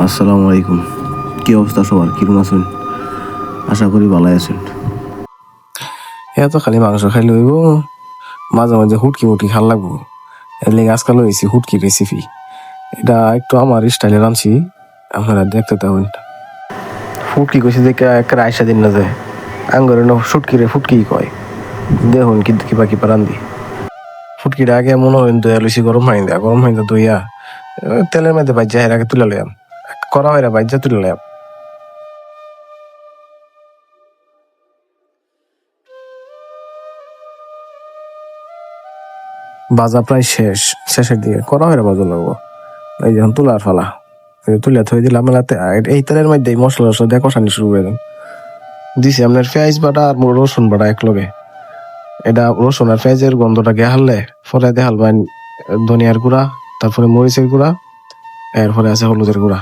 আসসালামু আলাইকুম। কি অবস্থা সবার? কিরকম আছেন? আশা করি ভালো আছেন। এত খালি মাংস খাইলে হইব, মাঝে মাঝে হুটকি মুটকি খাল লাগবো। এর লেগে আজকাল হয়েছি হুটকি রেসিপি। এটা একটু আমার স্টাইলে রাঁধছি, আপনারা দেখতে থাকুন। ফুটকি কইছি দেখে একটা আয়সা দিন না যায়, আঙ্গরে শুটকি রে ফুটকি কয়। দেখুন কিন্তু কিবা কিবা রান্ধি। ফুটকিটা আগে মনে হয় দইয়া লইছি গরম পানি দেয়া, গরম পানি দইয়া তেলের মধ্যে বাজ্যা এর আগে তুলে লইয়াম, করা হয় বাজ্যা তুলে লইয়াম। বাজা প্রায় শেষের দিকে করা হয় বাজা লাগবো। এই যখন তুলার ফালা তুলে থই দিলাম, এই তেলের মধ্যে মশলা টসলা দিয়ে কষানি শুরু করে দেন। দিছি আপনার পেঁয়াজ বাটা আর রসুন বাটা এক লগে। এটা রসুন আর পেঁয়াজের গন্ধটাকে হারলে পরে দিয়ে হালবেন ধনিয়ার গুঁড়া, তারপরে মরিচের গুঁড়া, এরপরে আছে হলুদের গুঁড়া।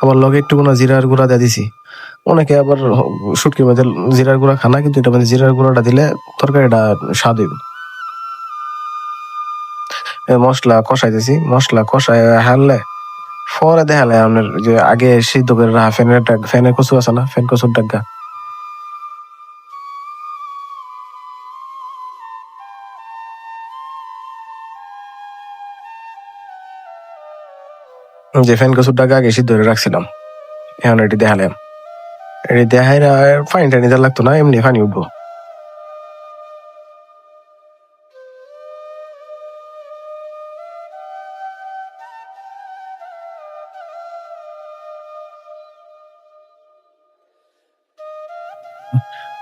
আবার লগে একটু জিরার গুঁড়া দিয়ে দিছি। অনেকে আবার শুটকির মধ্যে জিরার গুঁড়া খানা, কিন্তু এটা মানে জিরার গুঁড়াটা দিলে তরকারিটা স্বাদ হইবে। মশলা কষাইতেছি, মশলা কষাই হারলে পরে দেখালে আপনার যে আগে সিদ্ধ করে রাখা ফ্যানের কচু আছে না, ফ্যান কচুর ডাগা, যে ফ্যান কচুর ডাগা আগে সিদ্ধ করে রাখছিলাম, এখন এটি দেখালাম। এটি দেখাই পানি টানি যা লাগতো না, এমনি পানি উঠবো।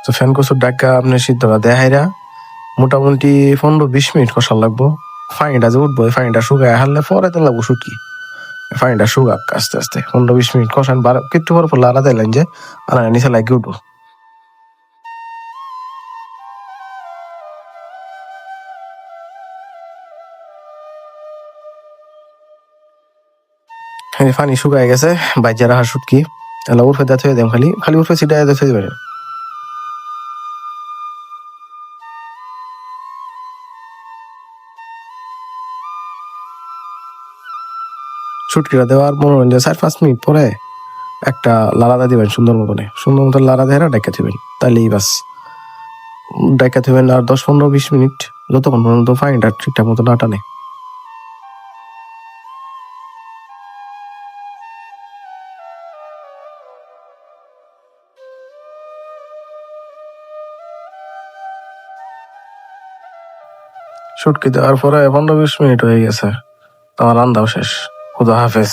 তো ফ্যান কচুর ডাগা আপনি সিদ্ধটা দেখাইরা মোটামুটি 15-20 মিনিট কষা লাগবো। পানিটা যে উঠবো, পানিটা শুকায় হারলে পরে তো লাগবো শুটকি। পানিটা শুকাক আস্তে আস্তে 15-20 মিনিট কষান, একটু পর পর লাড়া দিলেন যে নিচে লাগিয়ে উঠবো। পানি শুকায় গেছে, বাইজা রাখা শুটকি তাহলে উঠে দেওয়া থয়ে দেন, খালি খালি উঠে ছিটা থয়ে দেবেন। শুটকিটা দেওয়ার মনে হয় 4-5 মিনিট পরে একটা লাড়া দিবেন সুন্দর মতো লাড়া দিয়ে ডাইকা দিবেন, তাইলেই বাস। ডাইকা দিবেন আর 10-15-20 মিনিট, যতক্ষণ পর্যন্ত পানিটা ঠিকঠাক মতো না টানে। শুটকি দেওয়ার পরে 15-20 মিনিট হয়ে গেছে, আমার রান্নাও শেষ। খুদা হাফেজ।